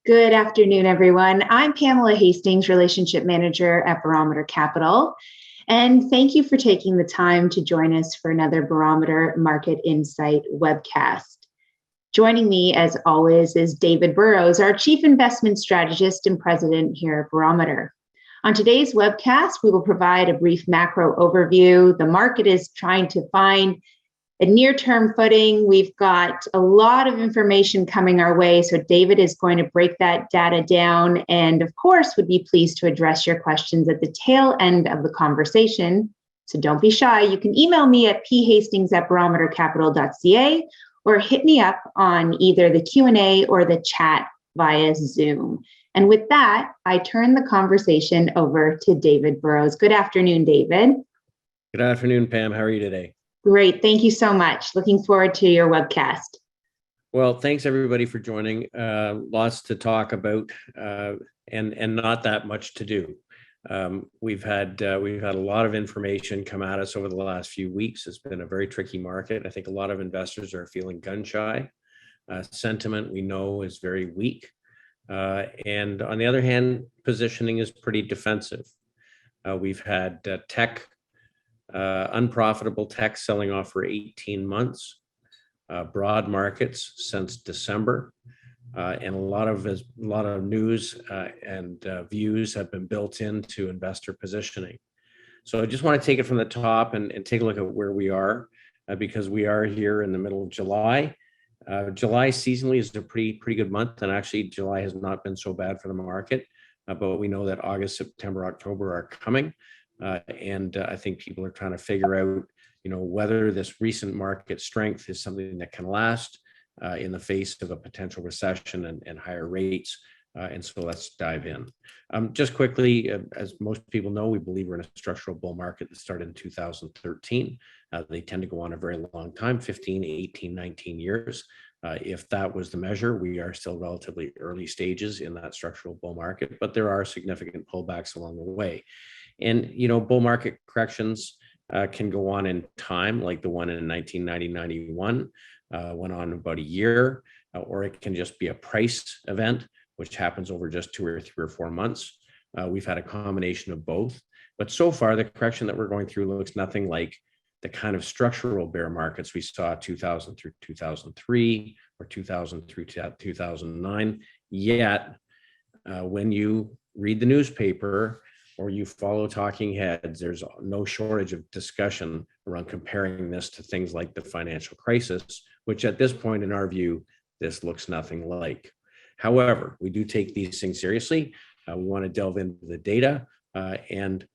Good afternoon, everyone. I'm Pamela Hastings, Relationship Manager at Barometer Capital. And thank you for taking the time to join us for another Barometer Market Insight webcast. Joining me, as always, is David Burrows, our Chief Investment Strategist and President here at Barometer. On today's webcast, we will provide a brief macro overview. The market is trying to find a near-term footing. We've got a lot of information coming our way, so David is going to break that data down and, of course, would be pleased to address your questions at the tail end of the conversation. So don't be shy. You can email me at phastings@barometercapital.ca or hit me up on either the Q&A or the chat via Zoom. And with that, I turn the conversation over to David Burrows. Good afternoon, David. Good afternoon, Pam. How are you today? Great. Thank you so much. Looking forward to your webcast. Well, thanks everybody for joining. Lots to talk about and not that much to do. We've had a lot of information come at us over the last few weeks. It's been a very tricky market. I think a lot of investors are feeling gun shy. Sentiment we know is very weak. And on the other hand, positioning is pretty defensive. We've had unprofitable tech selling off for 18 months, broad markets since December, and a lot of news and views have been built into investor positioning. So I just want to take it from the top and take a look at where we are, because we are here in the middle of July. July seasonally is a pretty good month, and actually July has not been so bad for the market, but we know that August, September, October are coming. And I think people are trying to figure out, whether this recent market strength is something that can last in the face of a potential recession and higher rates. And so let's dive in. Just quickly, as most people know, we believe we're in a structural bull market that started in 2013. They tend to go on a very long time, 15, 18, 19 years. If that was the measure, we are still relatively early stages in that structural bull market, but there are significant pullbacks along the way. And, bull market corrections can go on in time, like the one in 1990-91, went on about a year, or it can just be a price event, which happens over just 2 or 3 or 4 months. We've had a combination of both. But so far, the correction that we're going through looks nothing like the kind of structural bear markets we saw 2000 through 2003 or 2000 through 2009. Yet, when you read the newspaper, or you follow talking heads, there's no shortage of discussion around comparing this to things like the financial crisis, which at this point, in our view, this looks nothing like. However, we do take these things seriously. We want to delve into the data and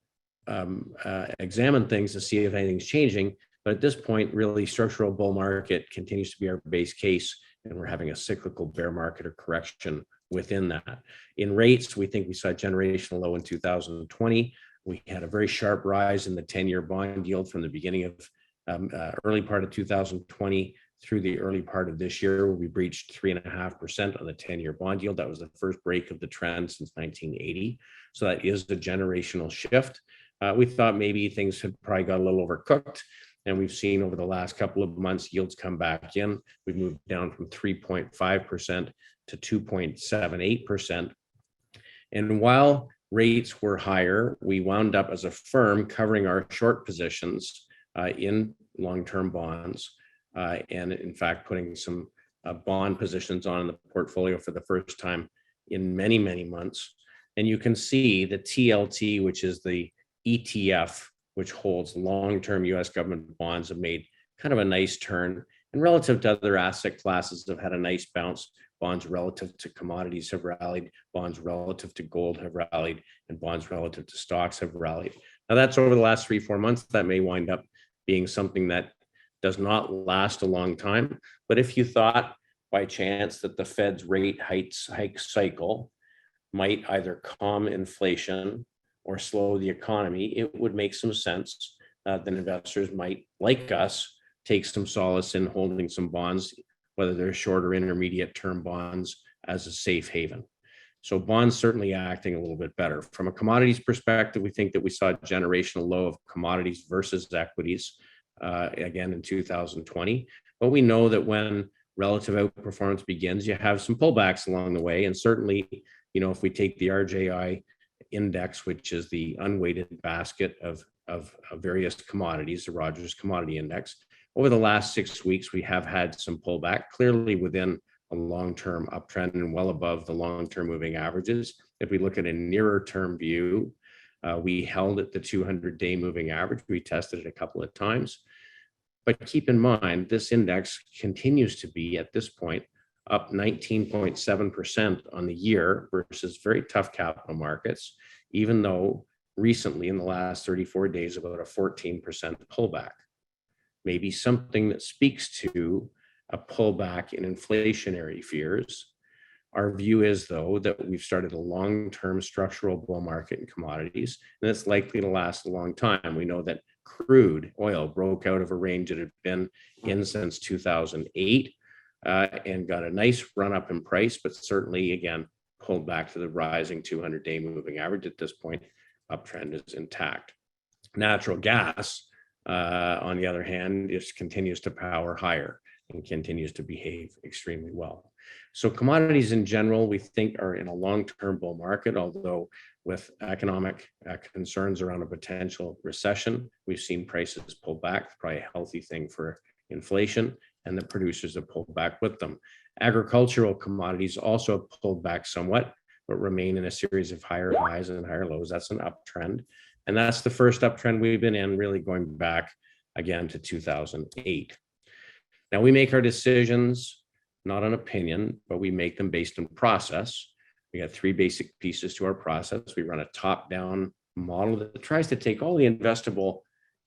examine things to see if anything's changing. But at this point, really, structural bull market continues to be our base case, and we're having a cyclical bear market or correction within that. In rates, we think we saw a generational low in 2020. We had a very sharp rise in the 10-year bond yield from the beginning of early part of 2020 through the early part of this year, where we breached 3.5% on the 10-year bond yield. That was the first break of the trend since 1980. So that is the generational shift. We thought maybe things had probably got a little overcooked, and we've seen over the last couple of months yields come back in. We've moved down from 3.5% to 2.78%. And while rates were higher, we wound up as a firm covering our short positions in long-term bonds, and in fact putting some bond positions on the portfolio for the first time in many, many months. And you can see the TLT, which is the ETF, which holds long-term US government bonds, have made kind of a nice turn, and relative to other asset classes have had a nice bounce. Bonds relative to commodities have rallied, bonds relative to gold have rallied, and bonds relative to stocks have rallied. Now that's over the last 3-4 months. That may wind up being something that does not last a long time. But if you thought by chance that the Fed's rate hike cycle might either calm inflation or slow the economy, it would make some sense that investors might, like us, take some solace in holding some bonds, whether they're short or intermediate term bonds, as a safe haven. So bonds certainly acting a little bit better. From a commodities perspective, we think that we saw a generational low of commodities versus equities again in 2020. But we know that when relative outperformance begins, you have some pullbacks along the way. And certainly, if we take the RJI index, which is the unweighted basket of various commodities, the Rogers Commodity Index, over the last 6 weeks, we have had some pullback, clearly within a long-term uptrend and well above the long-term moving averages. If we look at a nearer term view, we held at the 200-day moving average. We tested it a couple of times. But keep in mind, this index continues to be, at this point, up 19.7% on the year versus very tough capital markets, even though recently in the last 34 days, about a 14% pullback. Maybe something that speaks to a pullback in inflationary fears. Our view is, though, that we've started a long-term structural bull market in commodities, and it's likely to last a long time. We know that crude oil broke out of a range that had been in since 2008 and got a nice run up in price, but certainly, again, pulled back to the rising 200-day moving average. At this point, uptrend is intact. Natural gas, on the other hand, just continues to power higher and continues to behave extremely well. So commodities in general, we think, are in a long-term bull market, although with economic concerns around a potential recession, we've seen prices pull back, probably a healthy thing for inflation, and the producers have pulled back with them. Agricultural commodities also have pulled back somewhat, but remain in a series of higher highs and higher lows. That's an uptrend. And that's the first uptrend we've been in, really going back again to 2008. Now, we make our decisions not on opinion, but we make them based on process. We got 3 basic pieces to our process. We run a top-down model that tries to take all the investable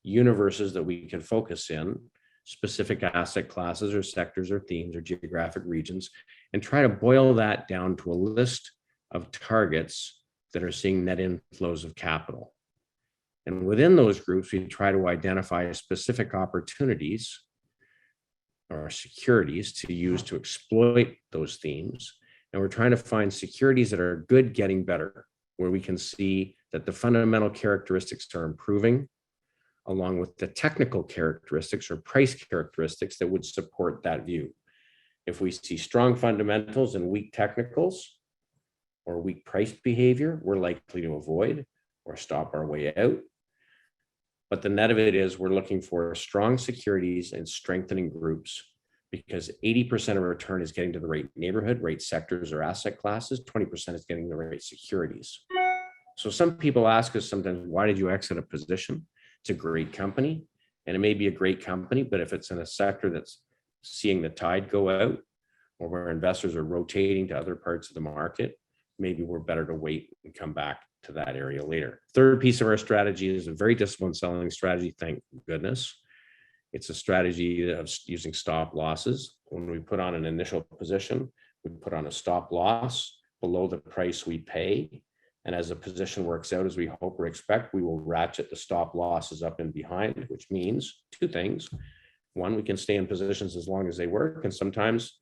universes that we can focus in, specific asset classes or sectors or themes or geographic regions, and try to boil that down to a list of targets that are seeing net inflows of capital. And within those groups, we try to identify specific opportunities or securities to use to exploit those themes. And we're trying to find securities that are good getting better, where we can see that the fundamental characteristics are improving, along with the technical characteristics or price characteristics that would support that view. If we see strong fundamentals and weak technicals or weak price behavior, we're likely to avoid or stop our way out. But the net of it is we're looking for strong securities and strengthening groups, because 80% of return is getting to the right neighborhood, right sectors or asset classes, 20% is getting the right securities. So some people ask us sometimes, why did you exit a position? It's a great company, and it may be a great company, but if it's in a sector that's seeing the tide go out, or where investors are rotating to other parts of the market, maybe we're better to wait and come back to that area later. Third piece of our strategy is a very disciplined selling strategy, thank goodness. It's a strategy of using stop losses. When we put on an initial position, we put on a stop loss below the price we pay. And as the position works out as we hope or expect, we will ratchet the stop losses up and behind, which means 2 things. One, we can stay in positions as long as they work. And sometimes,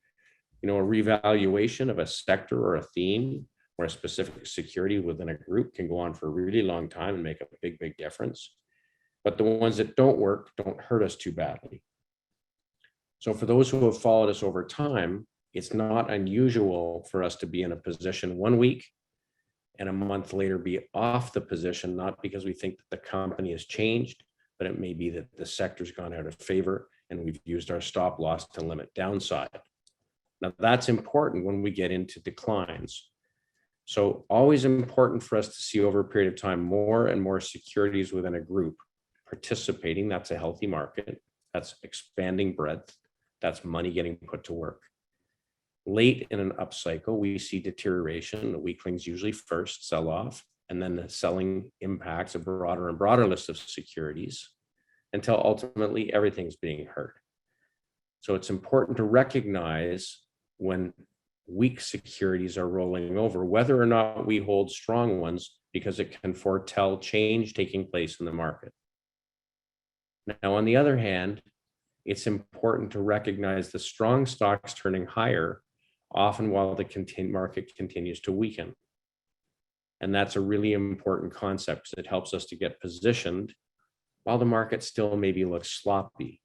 a revaluation of a sector or a theme or a specific security within a group can go on for a really long time and make a big, big difference. But the ones that don't work don't hurt us too badly. So for those who have followed us over time, it's not unusual for us to be in a position 1 week and a month later be off the position, not because we think that the company has changed, but it may be that the sector's gone out of favor and we've used our stop loss to limit downside. Now that's important when we get into declines. So always important for us to see over a period of time more and more securities within a group participating. That's a healthy market. That's expanding breadth. That's money getting put to work. Late in an upcycle, we see deterioration. The weaklings usually first sell off, and then the selling impacts a broader and broader list of securities until ultimately everything's being hurt. So it's important to recognize when weak securities are rolling over, whether or not we hold strong ones, because it can foretell change taking place in the market. Now, on the other hand, it's important to recognize the strong stocks turning higher, often while the market continues to weaken. And that's a really important concept, because it helps us to get positioned while the market still maybe looks sloppy.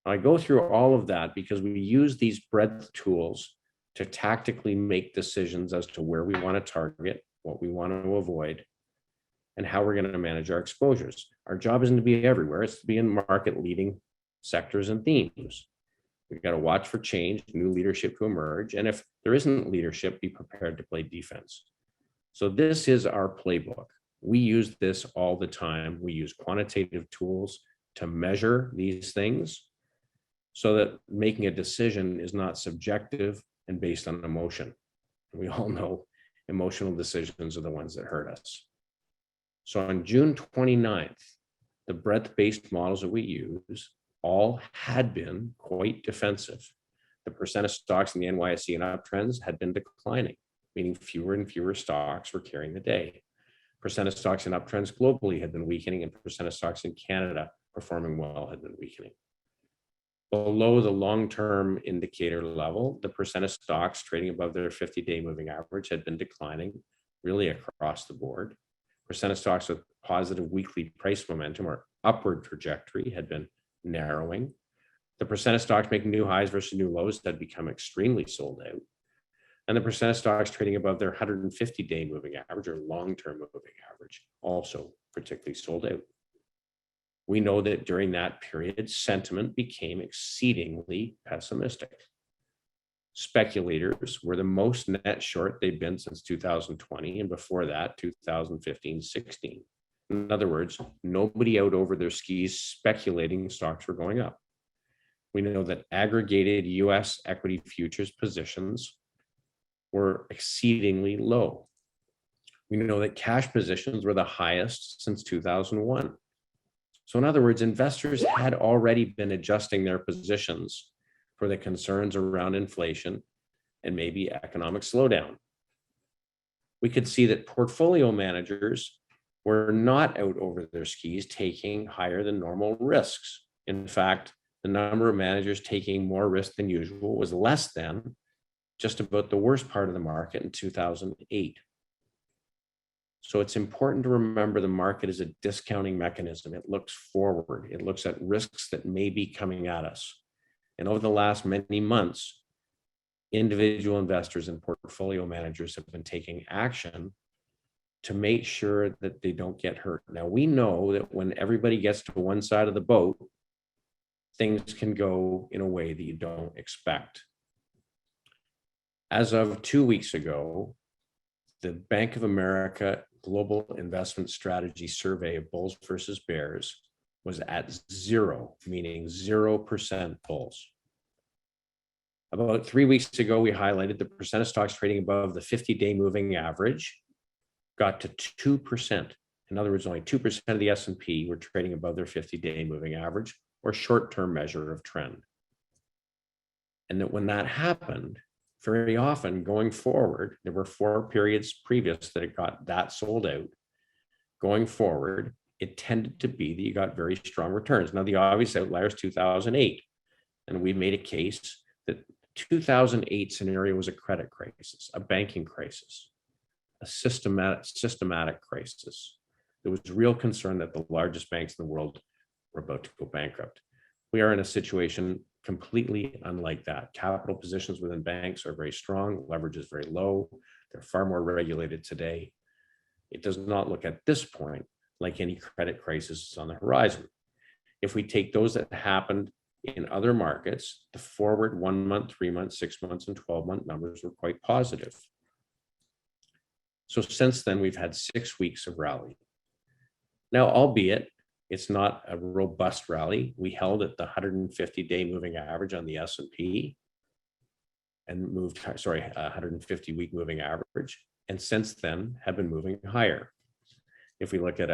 I go through all of that because we use these breadth tools to tactically make decisions as to where we want to target, what we want to avoid, and how we're going to manage our exposures. Our job isn't to be everywhere, it's to be in market leading sectors and themes. We've got to watch for change, new leadership to emerge. And if there isn't leadership, be prepared to play defense. So this is our playbook. We use this all the time. We use quantitative tools to measure these things so that making a decision is not subjective and based on emotion. We all know emotional decisions are the ones that hurt us. So on June 29th, the breadth-based models that we use all had been quite defensive. The percent of stocks in the NYSE and uptrends had been declining, meaning fewer and fewer stocks were carrying the day. Percent of stocks in uptrends globally had been weakening, and percent of stocks in Canada performing well had been weakening. Below the long-term indicator level, the percent of stocks trading above their 50-day moving average had been declining really across the board. Percent of stocks with positive weekly price momentum or upward trajectory had been narrowing. The percent of stocks making new highs versus new lows had become extremely sold out. And the percent of stocks trading above their 150-day moving average or long-term moving average also particularly sold out. We know that during that period, sentiment became exceedingly pessimistic. Speculators were the most net short they've been since 2020, and before that, 2015-16. In other words, nobody out over their skis speculating stocks were going up. We know that aggregated US equity futures positions were exceedingly low. We know that cash positions were the highest since 2001. So in other words, investors had already been adjusting their positions for the concerns around inflation and maybe economic slowdown. We could see that portfolio managers were not out over their skis taking higher than normal risks. In fact, the number of managers taking more risk than usual was less than just about the worst part of the market in 2008. So it's important to remember the market is a discounting mechanism. It looks forward. It looks at risks that may be coming at us. And over the last many months, individual investors and portfolio managers have been taking action to make sure that they don't get hurt. Now, we know that when everybody gets to one side of the boat, things can go in a way that you don't expect. As of 2 weeks ago, the Bank of America Global Investment Strategy Survey of bulls versus bears was at 0, meaning 0% bulls. About 3 weeks ago, we highlighted the percent of stocks trading above the 50-day moving average got to 2%. In other words, only 2% of the S&P were trading above their 50-day moving average or short-term measure of trend. And that when that happened, very often going forward, there were 4 periods previous that it got that sold out. Going forward, it tended to be that you got very strong returns. Now, the obvious outlier is 2008. And we made a case that 2008 scenario was a credit crisis, a banking crisis, a systematic crisis. There was real concern that the largest banks in the world were about to go bankrupt. We are in a situation completely unlike that. Capital positions within banks are very strong, leverage is very low, they're far more regulated today. It does not look at this point like any credit crisis is on the horizon. If we take those that happened in other markets, the forward 1 month, 3 months, 6 months, and 12-month numbers were quite positive. So since then, we've had 6 weeks of rally. Now, albeit it's not a robust rally, we held at the 150-day moving average on the S&P and moved, 150-week moving average, and since then have been moving higher. If we look at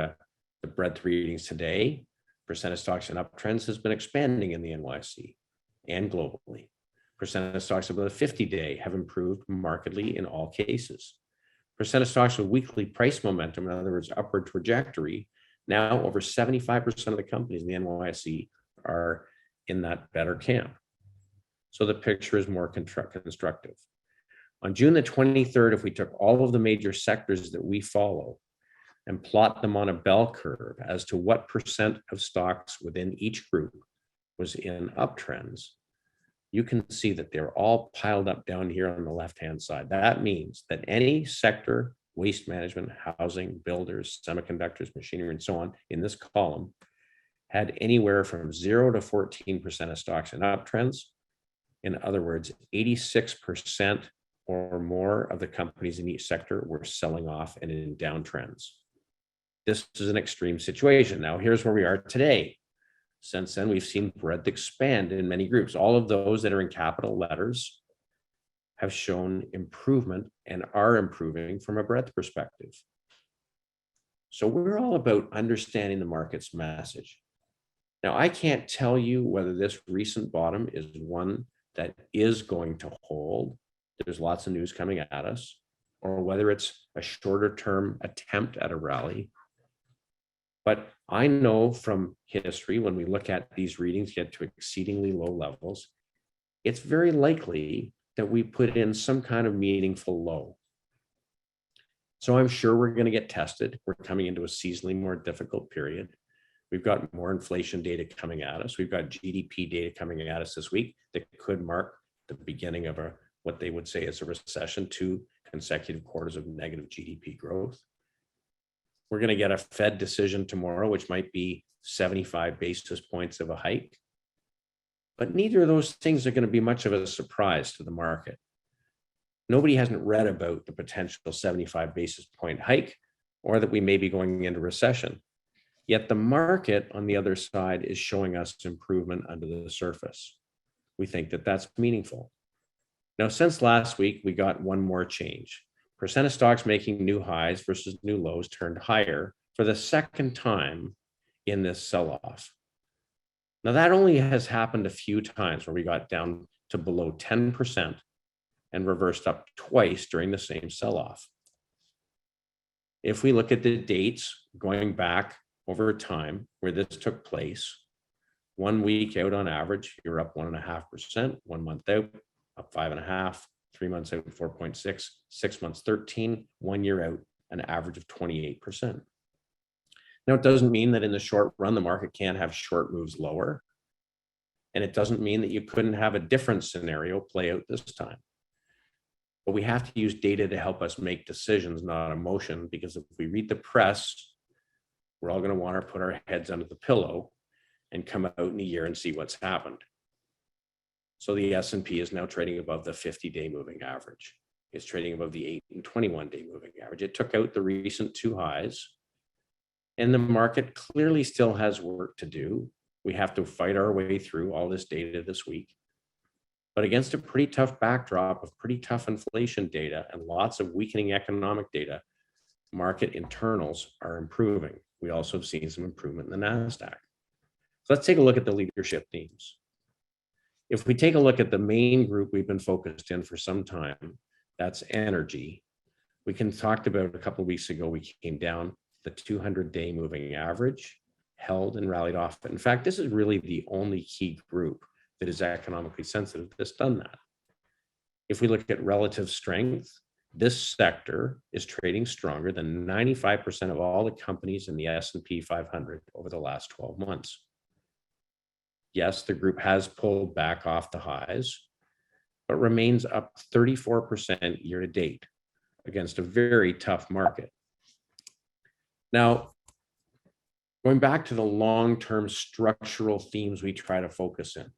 the breadth readings today, percent of stocks in uptrends has been expanding in the NYSE and globally. Percent of stocks above the 50-day have improved markedly in all cases. Percent of stocks with weekly price momentum, in other words, upward trajectory, now over 75% of the companies in the NYSE are in that better camp. So the picture is more constructive. On June the 23rd, if we took all of the major sectors that we follow and plot them on a bell curve as to what percent of stocks within each group was in uptrends, you can see that they're all piled up down here on the left-hand side. That means that any sector, waste management, housing, builders, semiconductors, machinery, and so on, in this column, had anywhere from 0 to 14% of stocks in uptrends. In other words, 86% or more of the companies in each sector were selling off and in downtrends. This is an extreme situation. Now, here's where we are today. Since then, we've seen breadth expand in many groups. All of those that are in capital letters have shown improvement and are improving from a breadth perspective. So we're all about understanding the market's message. Now, I can't tell you whether this recent bottom is one that is going to hold. There's lots of news coming at us, or whether it's a shorter term attempt at a rally. But I know from history, when we look at these readings get to exceedingly low levels, it's very likely that we put in some kind of meaningful low. So I'm sure we're going to get tested. We're coming into a seasonally more difficult period. We've got more inflation data coming at us. We've got GDP data coming at us this week that could mark the beginning of what they would say is a recession, 2 consecutive quarters of negative GDP growth. We're going to get a Fed decision tomorrow, which might be 75 basis points of a hike. But neither of those things are going to be much of a surprise to the market. Nobody hasn't read about the potential 75 basis point hike or that we may be going into recession. Yet the market on the other side is showing us improvement under the surface. We think that that's meaningful. Now, since last week, we got one more change. Percent of stocks making new highs versus new lows turned higher for the second time in this sell-off. Now, that only has happened a few times where we got down to below 10% and reversed up twice during the same sell-off. If we look at the dates going back over time where this took place, 1 week out on average, you're up 1.5%, 1 month out, up 5.5%, 3 months out, 4.6%, 6 months, 13%, 1 year out, an average of 28%. Now, it doesn't mean that in the short run, the market can't have short moves lower. And it doesn't mean that you couldn't have a different scenario play out this time. But we have to use data to help us make decisions, not emotion, because if we read the press, we're all going to want to put our heads under the pillow and come out in a year and see what's happened. So the S&P is now trading above the 50-day moving average. It's trading above the 8 and 21-day moving average. It took out the recent 2 highs. And the market clearly still has work to do. We have to fight our way through all this data this week. But against a pretty tough backdrop of pretty tough inflation data and lots of weakening economic data, market internals are improving. We also have seen some improvement in the NASDAQ. So let's take a look at the leadership themes. If we take a look at the main group we've been focused in for some time, that's energy. We can talk about a couple of weeks ago, we came down the 200-day moving average, held and rallied off. In fact, this is really the only key group that is economically sensitive that's done that. If we look at relative strength, this sector is trading stronger than 95% of all the companies in the S&P 500 over the last 12 months. Yes, the group has pulled back off the highs, but remains up 34% year to date against a very tough market. Now, going back to the long-term structural themes we try to focus in.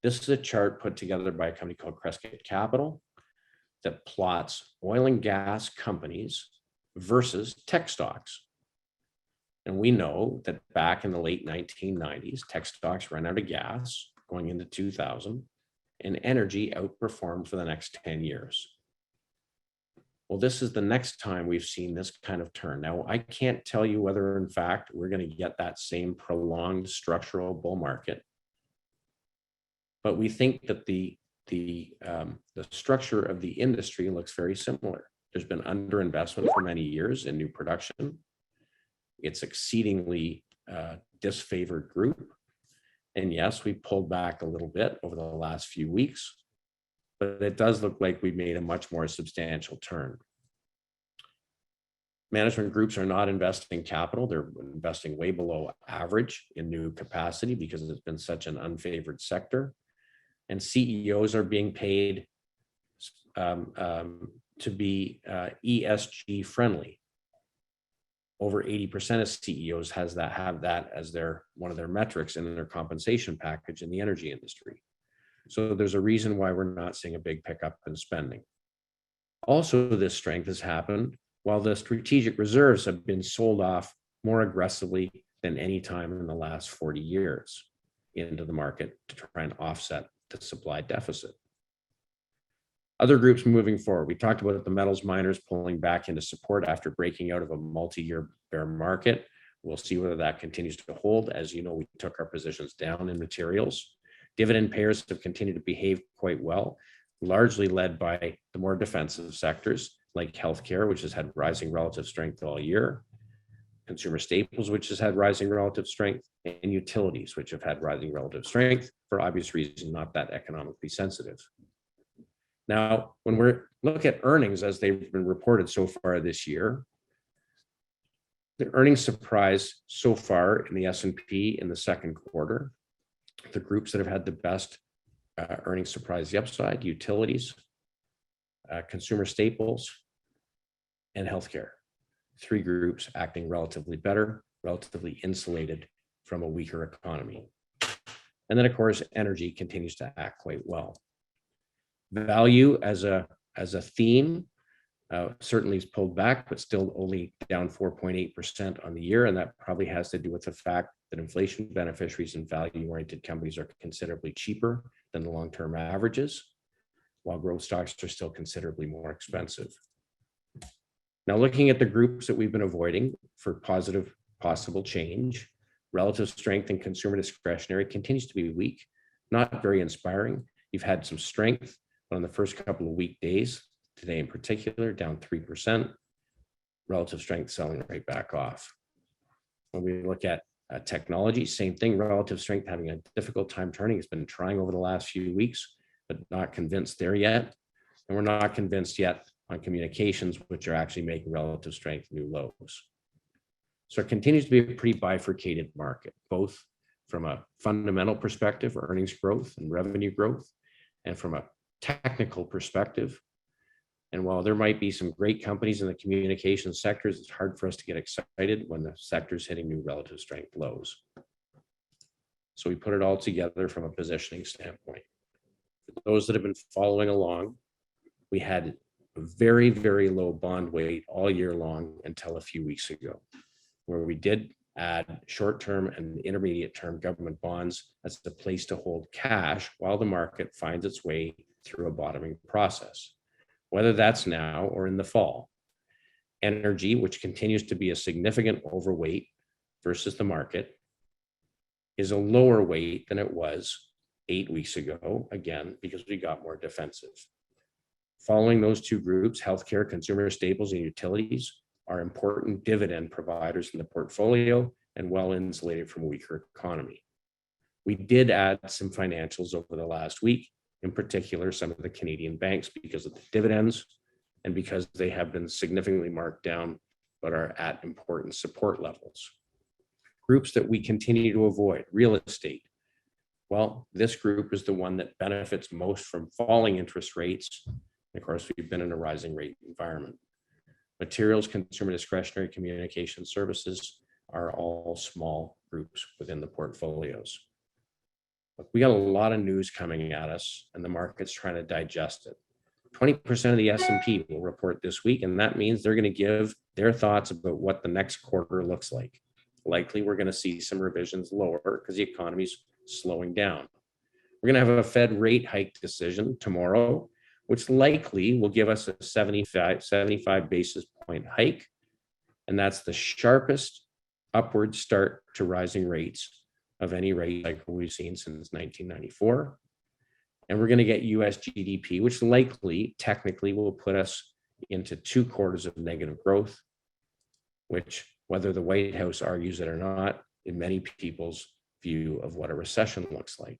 This is a chart put together by a company called Crescent Capital that plots oil and gas companies versus tech stocks. And we know that back in the late 1990s, tech stocks ran out of gas going into 2000, and energy outperformed for the next 10 years. Well, this is the next time we've seen this kind of turn. Now, I can't tell you whether, in fact, we're going to get that same prolonged structural bull market, but we think that the structure of the industry looks very similar. There's been underinvestment for many years in new production. It's exceedingly disfavored group. And yes, we pulled back a little bit over the last few weeks, but it does look like we made a much more substantial turn. Management groups are not investing capital. They're investing way below average in new capacity because it's been such an unfavored sector. And CEOs are being paid to be ESG friendly. Over 80% of CEOs have that as one of their metrics in their compensation package in the energy industry. So there's a reason why we're not seeing a big pickup in spending. Also, this strength has happened while the strategic reserves have been sold off more aggressively than any time in the last 40 years into the market to try and offset the supply deficit. Other groups moving forward. We talked about the metals miners pulling back into support after breaking out of a multi-year bear market. We'll see whether that continues to hold. As you know, we took our positions down in materials. Dividend payers have continued to behave quite well, largely led by the more defensive sectors like healthcare, which has had rising relative strength all year, consumer staples, which has had rising relative strength, and utilities, which have had rising relative strength for obvious reasons, not that economically sensitive. Now, when we look at earnings as they've been reported so far this year, the earnings surprise so far in the S&P in the second quarter, the groups that have had the best earnings surprise the upside, utilities, consumer staples, and healthcare. Three groups acting relatively better, relatively insulated from a weaker economy. And then, of course, energy continues to act quite well. Value as a theme certainly is pulled back, but still only down 4.8% on the year. And that probably has to do with the fact that inflation beneficiaries and value-oriented companies are considerably cheaper than the long-term averages, while growth stocks are still considerably more expensive. Now, looking at the groups that we've been avoiding for positive possible change, relative strength in consumer discretionary continues to be weak, not very inspiring. You've had some strength on the first couple of weekdays, today in particular, down 3%, relative strength selling right back off. When we look at technology, same thing, relative strength having a difficult time turning. It's been trying over the last few weeks, but not convinced there yet. And we're not convinced yet on communications, which are actually making relative strength new lows. So it continues to be a pretty bifurcated market, both from a fundamental perspective, earnings growth and revenue growth, and from a technical perspective. And while there might be some great companies in the communications sectors, it's hard for us to get excited when the sector's hitting new relative strength lows. So we put it all together from a positioning standpoint. For those that have been following along, we had a very, very low bond weight all year long until a few weeks ago, where we did add short-term and intermediate-term government bonds as a place to hold cash while the market finds its way through a bottoming process, whether that's now or in the fall. Energy, which continues to be a significant overweight versus the market, is a lower weight than it was 8 weeks ago, again, because we got more defensive. Following those two groups, healthcare, consumer staples, and utilities are important dividend providers in the portfolio and well insulated from a weaker economy. We did add some financials over the last week, in particular, some of the Canadian banks because of the dividends and because they have been significantly marked down, but are at important support levels. Groups that we continue to avoid, real estate. Well, this group is the one that benefits most from falling interest rates. Of course, we've been in a rising rate environment. Materials, consumer discretionary, communication services are all small groups within the portfolios. But we got a lot of news coming at us and the market's trying to digest it. 20% of the S&P will report this week, and that means they're going to give their thoughts about what the next quarter looks like. Likely, we're going to see some revisions lower because the economy's slowing down. We're going to have a Fed rate hike decision tomorrow, which likely will give us a 75 basis point hike. And that's the sharpest upward start to rising rates of any rate cycle we've seen since 1994. And we're going to get US GDP, which likely, technically, will put us into 2 quarters of negative growth, which, whether the White House argues it or not, in many people's view of what a recession looks like.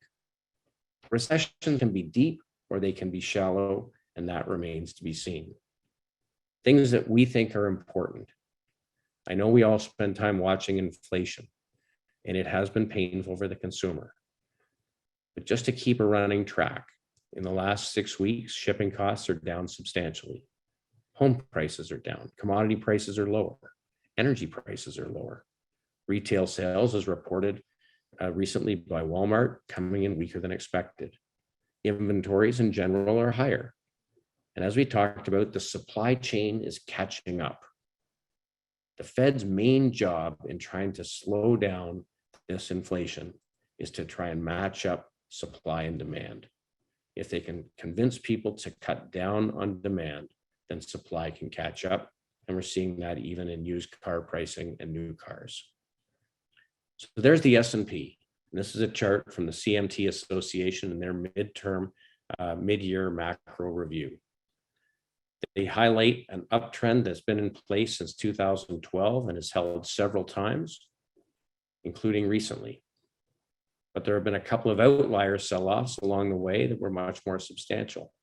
Recession can be deep or they can be shallow, and that remains to be seen. Things that we think are important. I know we all spend time watching inflation, and it has been painful for the consumer. But just to keep a running track, in the last 6 weeks, shipping costs are down substantially. Home prices are down, commodity prices are lower, energy prices are lower. Retail sales, as reported recently by Walmart, coming in weaker than expected. Inventories in general are higher. And as we talked about, the supply chain is catching up. The Fed's main job in trying to slow down this inflation is to try and match up supply and demand. If they can convince people to cut down on demand, then supply can catch up. And we're seeing that even in used car pricing and new cars. So there's the S&P. This is a chart from the CMT Association in their mid-year macro review. They highlight an uptrend that's been in place since 2012 and has held several times, including recently. But there have been a couple of outlier sell-offs along the way that were much more substantial.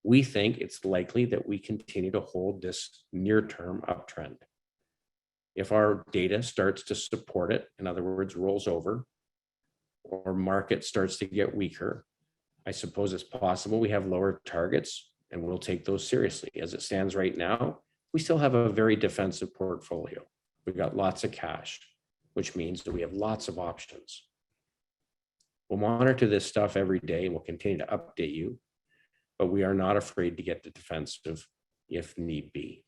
We think it's likely that we continue to hold this near-term uptrend. If our data starts to support it, in other words, rolls over, or market starts to get weaker, I suppose it's possible we have lower targets, and we'll take those seriously. As it stands right now, we still have a very defensive portfolio. We've got lots of cash, which means that we have lots of options. We'll monitor this stuff every day, and we'll continue to update you, but we are not afraid to get the defensive if need be.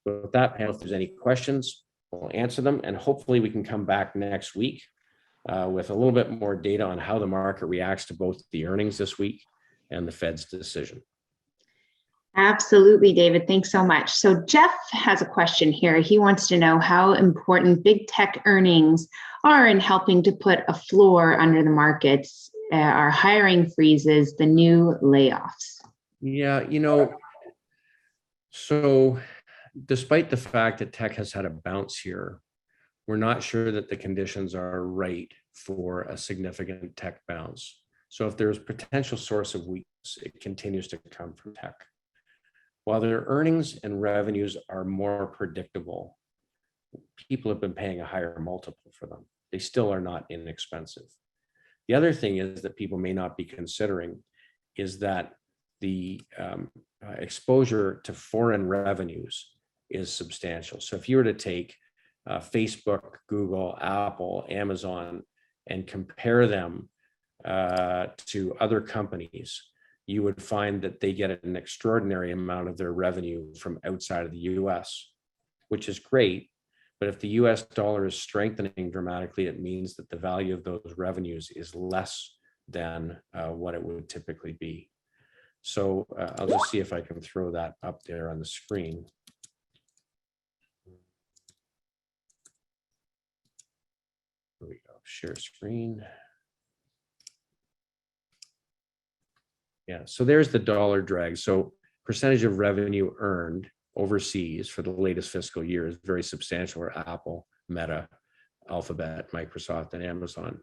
With that, panel, if there's any questions, we'll answer them, and hopefully we can come back next week with a little bit more data on how the market reacts to both the earnings this week and the Fed's decision. Absolutely, David. Thanks so much. So Jeff has a question here. He wants to know how important big tech earnings are in helping to put a floor under the markets. Are hiring freezes the new layoffs? Yeah, so despite the fact that tech has had a bounce here, we're not sure that the conditions are right for a significant tech bounce. So if there's potential source of weakness, it continues to come from tech. While their earnings and revenues are more predictable, people have been paying a higher multiple for them. They still are not inexpensive. The other thing is that people may not be considering is that the exposure to foreign revenues is substantial. So if you were to take Facebook, Google, Apple, Amazon, and compare them to other companies, you would find that they get an extraordinary amount of their revenue from outside of the US, which is great. But if the US dollar is strengthening dramatically, it means that the value of those revenues is less than what it would typically be. So I'll just see if I can throw that up there on the screen. Here we go, share screen. Yeah, so there's the dollar drag. So percentage of revenue earned overseas for the latest fiscal year is very substantial for Apple, Meta, Alphabet, Microsoft, and Amazon.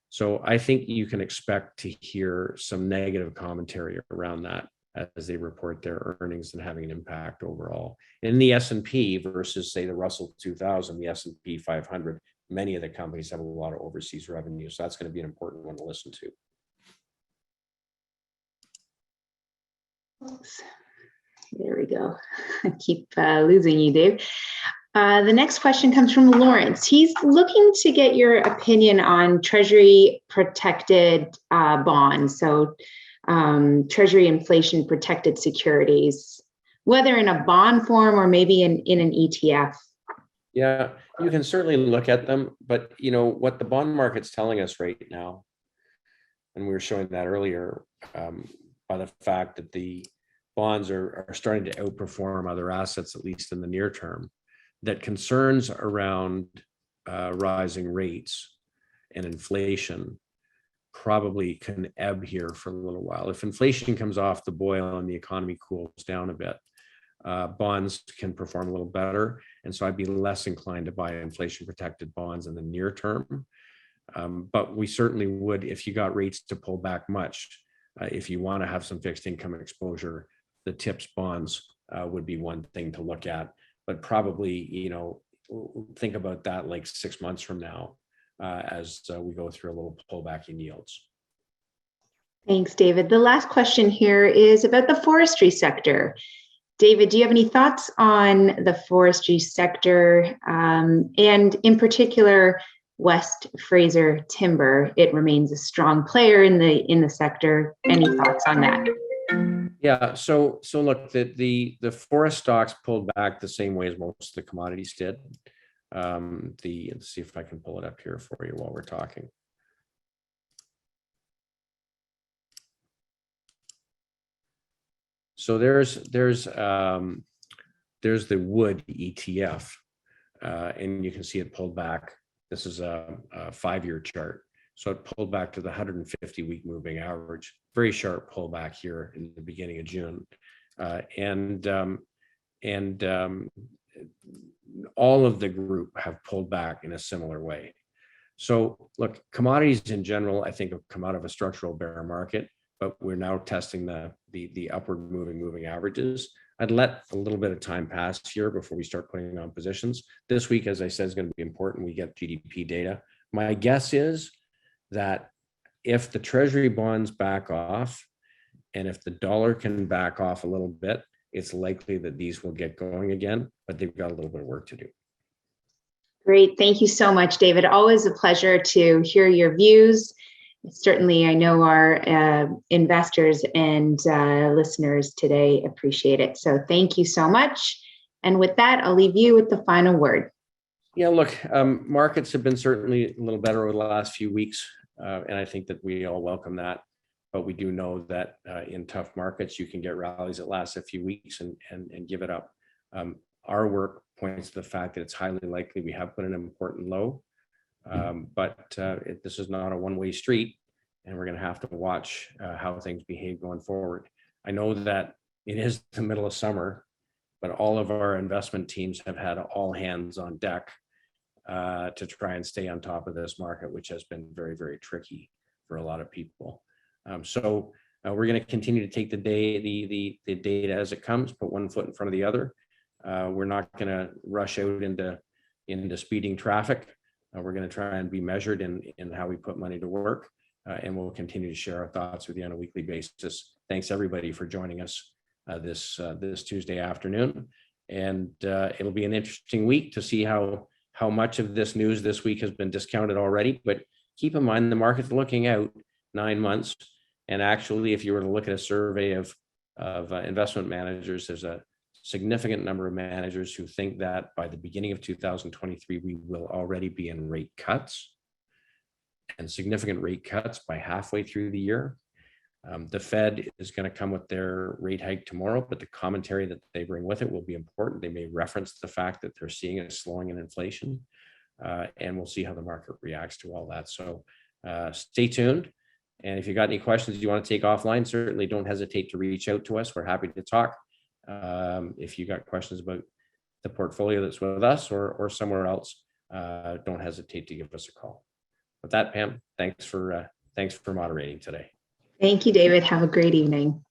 So I think you can expect to hear some negative commentary around that as they report their earnings and having an impact overall. In the S&P versus, say, the Russell 2000, the S&P 500, many of the companies have a lot of overseas revenue. So that's going to be an important one to listen to. Oops. There we go. I keep losing you, Dave. The next question comes from Lawrence. He's looking to get your opinion on Treasury protected bonds, so Treasury inflation protected securities, whether in a bond form or maybe in an ETF. Yeah, you can certainly look at them, but what the bond market's telling us right now, and we were showing that earlier by the fact that the bonds are starting to outperform other assets, at least in the near term, that concerns around rising rates and inflation probably can ebb here for a little while. If inflation comes off the boil and the economy cools down a bit, bonds can perform a little better. And so I'd be less inclined to buy inflation protected bonds in the near term. But we certainly would, if you got rates to pull back much, if you want to have some fixed income exposure, the TIPS bonds would be one thing to look at. but probably, think about that like 6 months from now as we go through a little pullback in yields. Thanks, David. The last question here is about the forestry sector. David, do you have any thoughts on the forestry sector and in particular, West Fraser Timber? It remains a strong player in the sector. Any thoughts on that? Yeah, so look, the forest stocks pulled back the same way as most of the commodities did. Let's see if I can pull it up here for you while we're talking. So there's the wood ETF, and you can see it pulled back. This is a 5-year chart. So it pulled back to the 150-week moving average. Very sharp pullback here in the beginning of June, and all of the group have pulled back in a similar way. So look, commodities in general, I think, have come out of a structural bear market, but we're now testing the upward moving averages. I'd let a little bit of time pass here before we start putting on positions. This week, as I said, is going to be important. We get GDP data. My guess is that if the Treasury bonds back off and if the dollar can back off a little bit, it's likely that these will get going again, but they've got a little bit of work to do. Great. Thank you so much, David. Always a pleasure to hear your views. Certainly, I know our investors and listeners today appreciate it. So thank you so much. And with that, I'll leave you with the final word. Yeah, look, markets have been certainly a little better over the last few weeks, and I think that we all welcome that. But we do know that in tough markets, you can get rallies that last a few weeks and give it up. Our work points to the fact that it's highly likely we have put an important low, but this is not a one-way street, and we're going to have to watch how things behave going forward. I know that it is the middle of summer, but all of our investment teams have had all hands on deck to try and stay on top of this market, which has been very, very tricky for a lot of people. So we're going to continue to take the data as it comes, put one foot in front of the other. We're not going to rush out into speeding traffic. We're going to try and be measured in how we put money to work, and we'll continue to share our thoughts with you on a weekly basis. Thanks everybody for joining us this Tuesday afternoon, and it'll be an interesting week to see how much of this news this week has been discounted already. But keep in mind, the market's looking out 9 months. And actually, if you were to look at a survey of investment managers, there's a significant number of managers who think that by the beginning of 2023, we will already be in rate cuts, and significant rate cuts by halfway through the year. The Fed is going to come with their rate hike tomorrow, but the commentary that they bring with it will be important. They may reference the fact that they're seeing a slowing in inflation, and we'll see how the market reacts to all that. So stay tuned. And if you got any questions you want to take offline, certainly don't hesitate to reach out to us. We're happy to talk. If you got questions about the portfolio that's with us or somewhere else, don't hesitate to give us a call. With that, Pam, thanks for moderating today. Thank you, David. Have a great evening.